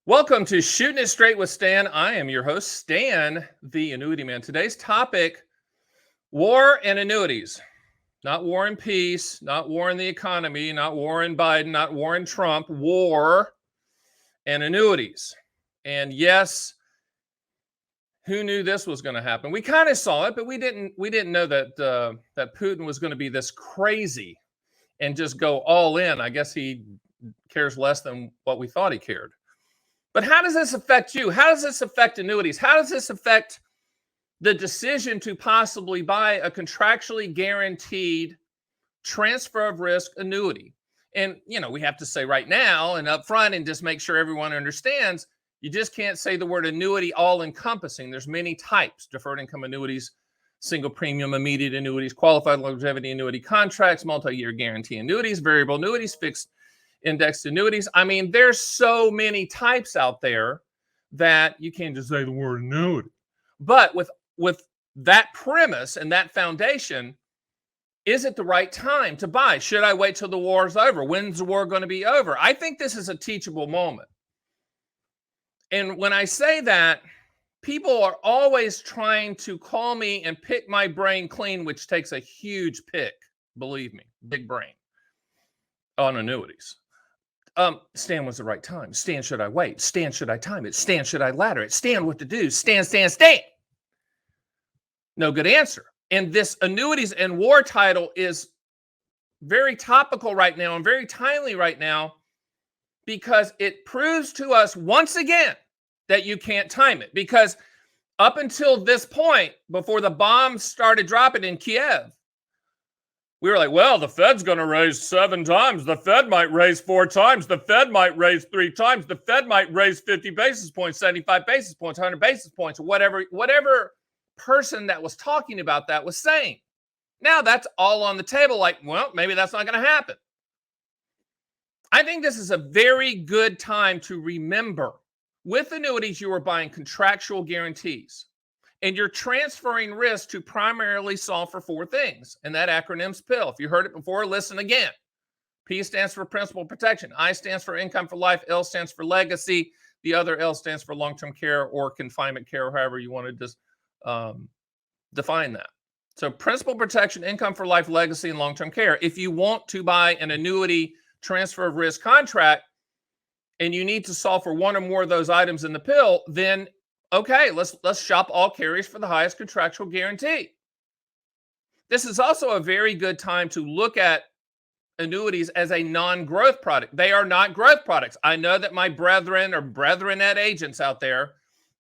Welcome to Shooting It Straight with Stan. I am your host, Stan, the Annuity Man. Today's topic, war and annuities. Not war and peace, not war in the economy, not war in Biden, not war in Trump, war and annuities. And yes, who knew this was going to happen? We kind of saw it, but we didn't know that Putin was going to be this crazy and just go all in. I guess he cares less than what we thought he cared. But how does this affect you? How does this affect annuities? How does this affect the decision to possibly buy a contractually guaranteed transfer of risk annuity? And, we have to say right now and up front and just make sure everyone understands, you just can't say the word annuity all encompassing. There's many types: deferred income annuities, single premium immediate annuities, qualified longevity annuity contracts, multi-year guarantee annuities, variable annuities, fixed indexed annuities. I mean, there's so many types out there that you can't just say the word annuity. But with that premise and that foundation, is it the right time to buy? Should I wait till the war is over? When's the war going to be over? I think this is a teachable moment. And when I say that, people are always trying to call me and pick my brain clean, which takes a huge pick, believe me, big brain on annuities. Stan, was the right time? Stan, should I wait? Stan, should I time it? Stan, should I ladder it? Stan, what to do? Stan. No good answer. And this annuities and war title is very topical right now and very timely right now because it proves to us once again that you can't time it. Because up until this point, before the bombs started dropping in Kiev, we were like, well, the Fed's going to raise 7 times. The Fed might raise 4 times. The Fed might raise 3 times. The Fed might raise 50 basis points, 75 basis points, 100 basis points, whatever person that was talking about that was saying. Now that's all on the table. Like, well, maybe that's not going to happen. I think this is a very good time to remember, with annuities, you are buying contractual guarantees. And you're transferring risk to primarily solve for 4 things. And that acronym's PIL. If you heard it before, listen again. P stands for principal protection. I stands for income for life. L stands for legacy. The other L stands for long-term care or confinement care, or however you want to just define that. So principal protection, income for life, legacy, and long-term care. If you want to buy an annuity transfer of risk contract and you need to solve for one or more of those items in the PIL, then okay, let's shop all carriers for the highest contractual guarantee. This is also a very good time to look at annuities as a non-growth product. They are not growth products. I know that my brethren or brethrenette agents out there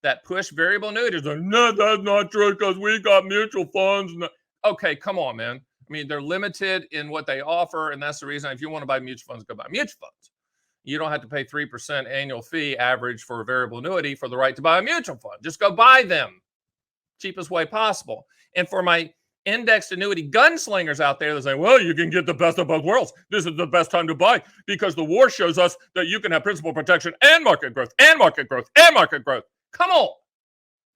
that push variable annuities are, no, that's not true because we got mutual funds. Okay, come on, man. I mean, they're limited in what they offer, and that's the reason if you want to buy mutual funds, go buy mutual funds. You don't have to pay 3% annual fee average for a variable annuity for the right to buy a mutual fund. Just go buy them. Cheapest way possible. And for my indexed annuity gunslingers out there that say, well, you can get the best of both worlds. This is the best time to buy because the war shows us that you can have principal protection and market growth and market growth and market growth. Come on.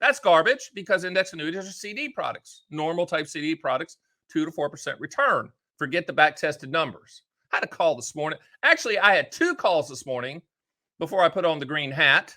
That's garbage because indexed annuities are CD products, normal type CD products, 2 to 4% return. Forget the back-tested numbers. I had a call this morning. Actually, I had 2 calls this morning before I put on the green hat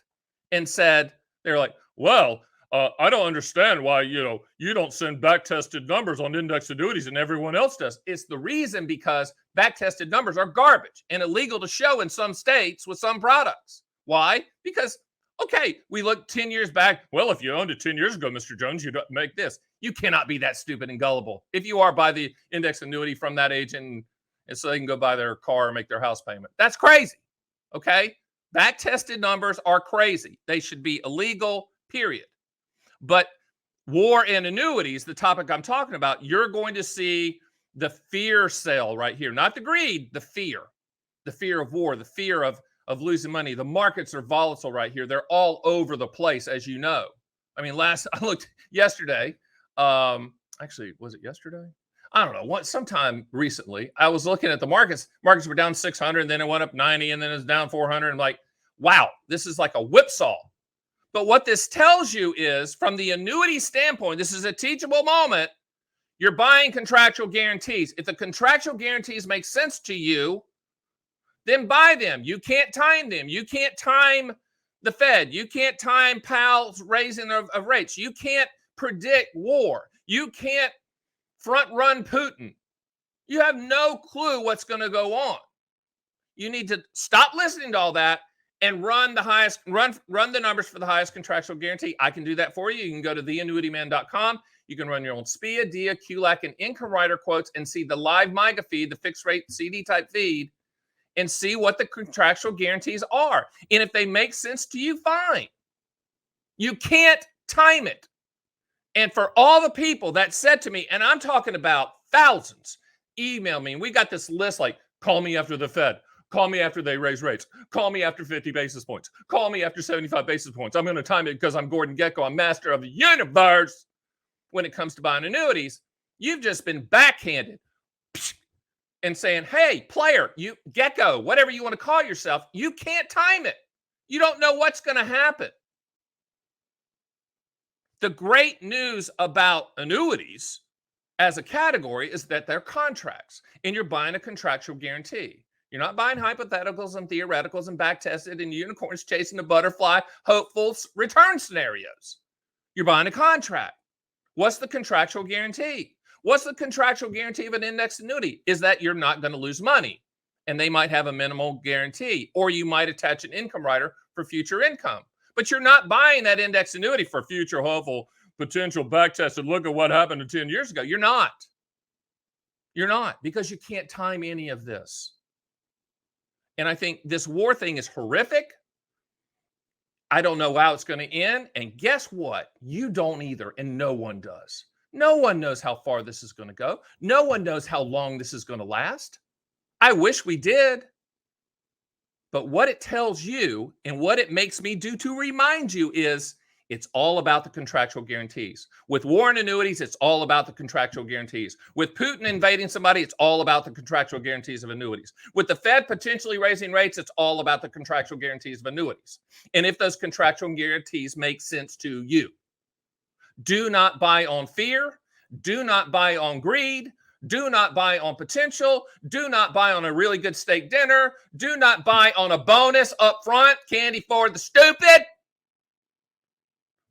and said, they're like, well, I don't understand why, you don't send back-tested numbers on indexed annuities and everyone else does. It's the reason because back-tested numbers are garbage and illegal to show in some states with some products. Why? Because, okay, we look 10 years back. Well, if you owned it 10 years ago, Mr. Jones, you'd make this. You cannot be that stupid and gullible. If you are, buy the index annuity from that agent and so they can go buy their car and make their house payment. That's crazy, okay? Back-tested numbers are crazy. They should be illegal, period. But war and annuities, the topic I'm talking about, you're going to see the fear sale right here. Not the greed, the fear. The fear of war, the fear of losing money. The markets are volatile right here. They're all over the place, as you know. I mean, I looked yesterday. Actually, was it yesterday? I don't know, sometime recently, I was looking at the markets. Markets were down 600, and then it went up 90, and then it's down 400. And like, wow, this is like a whipsaw. But what this tells you is, from the annuity standpoint, this is a teachable moment. You're buying contractual guarantees. If the contractual guarantees make sense to you, then buy them. You can't time them. You can't time the Fed. You can't time Powell's raising of rates. You can't predict war. You can't front run Putin. You have no clue what's going to go on. You need to stop listening to all that and run the numbers for the highest contractual guarantee. I can do that for you. You can go to theannuityman.com. You can run your own SPIA, DIA, QLAC, and income rider quotes and see the live MIGA feed, the fixed rate CD type feed, and see what the contractual guarantees are. And if they make sense to you, fine. You can't time it. And for all the people that said to me, and I'm talking about thousands, email me. And we got this list like, call me after the Fed. Call me after they raise rates. Call me after 50 basis points. Call me after 75 basis points. I'm going to time it because I'm Gordon Gekko. I'm master of the universe. When it comes to buying annuities, you've just been backhanded and saying, hey, player, you Gekko, whatever you want to call yourself, you can't time it. You don't know what's going to happen. The great news about annuities as a category is that they're contracts, and you're buying a contractual guarantee. You're not buying hypotheticals and theoreticals and back-tested and unicorns chasing the butterfly, hopeful return scenarios. You're buying a contract. What's the contractual guarantee? What's the contractual guarantee of an index annuity? Is that you're not going to lose money, and they might have a minimal guarantee, or you might attach an income rider for future income. But you're not buying that index annuity for future hopeful potential back-tested. Look at what happened 10 years ago. You're not. You're not, because you can't time any of this. And I think this war thing is horrific. I don't know how it's going to end. And guess what? You don't either, and no one does. No one knows how far this is going to go. No one knows how long this is going to last. I wish we did. But what it tells you and what it makes me do to remind you is it's all about the contractual guarantees. With war and annuities, it's all about the contractual guarantees. With Putin invading somebody, it's all about the contractual guarantees of annuities. With the Fed potentially raising rates, it's all about the contractual guarantees of annuities. And if those contractual guarantees make sense to you, do not buy on fear. Do not buy on greed. Do not buy on potential. Do not buy on a really good steak dinner. Do not buy on a bonus up front, candy for the stupid.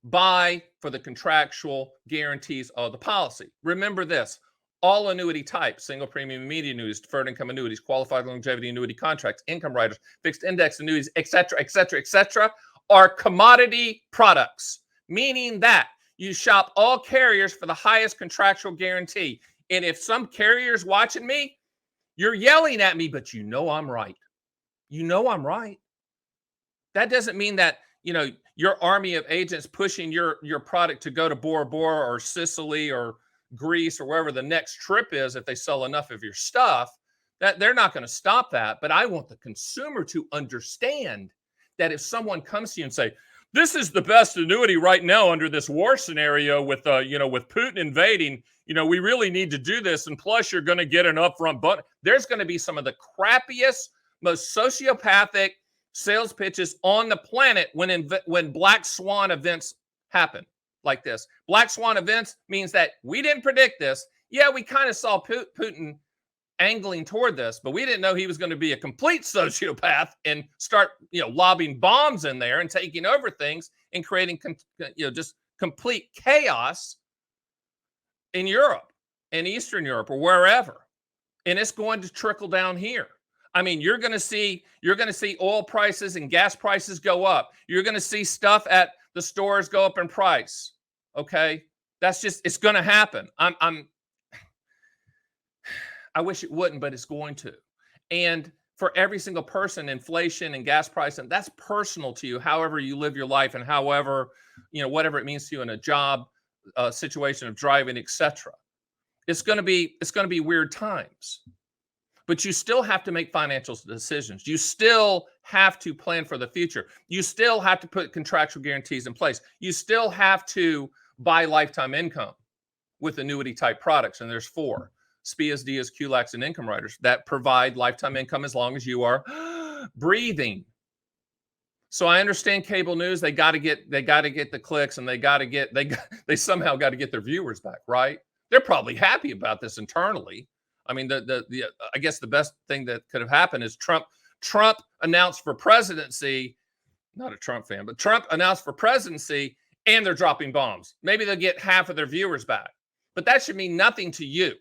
Buy for the contractual guarantees of the policy. Remember this, all annuity types, single premium immediate annuities, deferred income annuities, qualified longevity annuity contracts, income riders, fixed index annuities, etc., etc., etc., are commodity products, meaning that you shop all carriers for the highest contractual guarantee. And if some carrier's watching me, you're yelling at me, but you know I'm right. You know I'm right. That doesn't mean that, your army of agents pushing your product to go to Bora Bora or Sicily or Greece or wherever the next trip is, if they sell enough of your stuff, that they're not going to stop that. But I want the consumer to understand that if someone comes to you and say, this is the best annuity right now under this war scenario with Putin invading, we really need to do this. And plus you're going to get an upfront, but there's going to be some of the crappiest, most sociopathic sales pitches on the planet when black swan events happen like this. Black swan events means that we didn't predict this. Yeah, we kind of saw Putin angling toward this, but we didn't know he was going to be a complete sociopath and start, lobbing bombs in there and taking over things and creating, just complete chaos in Europe and Eastern Europe or wherever. And it's going to trickle down here. I mean, you're going to see oil prices and gas prices go up. You're going to see stuff at the stores go up in price. Okay, it's going to happen. I wish it wouldn't, but it's going to. And for every single person, inflation and gas price, and that's personal to you. However you live your life, and however whatever it means to you in a job situation of driving, etc. It's going to be weird times. But you still have to make financial decisions. You still have to plan for the future. You still have to put contractual guarantees in place. You still have to buy lifetime income with annuity type products. And there's 4: SPIAs, DIAs, QLACs, and income riders that provide lifetime income as long as you are breathing. So I understand cable news. They got to get the clicks, and they somehow got to get their viewers back, right? They're probably happy about this internally. I mean, I guess the best thing that could have happened is Trump announced for presidency, not a Trump fan, but Trump announced for presidency and they're dropping bombs. Maybe they'll get half of their viewers back, but that should mean nothing to you.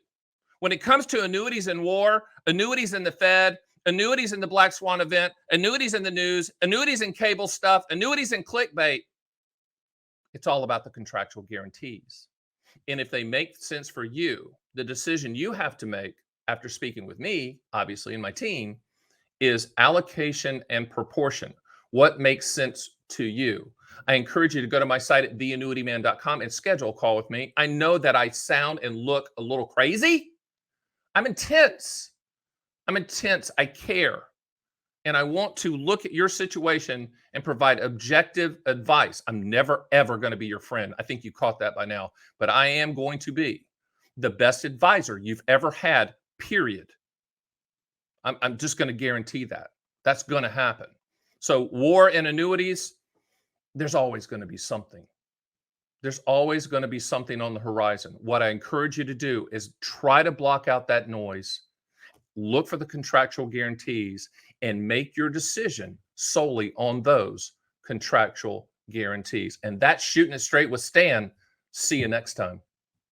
When it comes to annuities in war, annuities in the Fed, annuities in the Black Swan event, annuities in the news, annuities in cable stuff, annuities in clickbait, it's all about the contractual guarantees. And if they make sense for you, the decision you have to make after speaking with me, obviously, and my team, is allocation and proportion. What makes sense to you? I encourage you to go to my site at theannuityman.com and schedule a call with me. I know that I sound and look a little crazy. I'm intense. I care. And I want to look at your situation and provide objective advice. I'm never, ever going to be your friend. I think you caught that by now. But I am going to be the best advisor you've ever had, period. I'm just going to guarantee that. That's going to happen. So war and annuities, there's always going to be something. There's always going to be something on the horizon. What I encourage you to do is try to block out that noise, look for the contractual guarantees, and make your decision solely on those contractual guarantees. And that's Shooting It Straight with Stan. See you next time.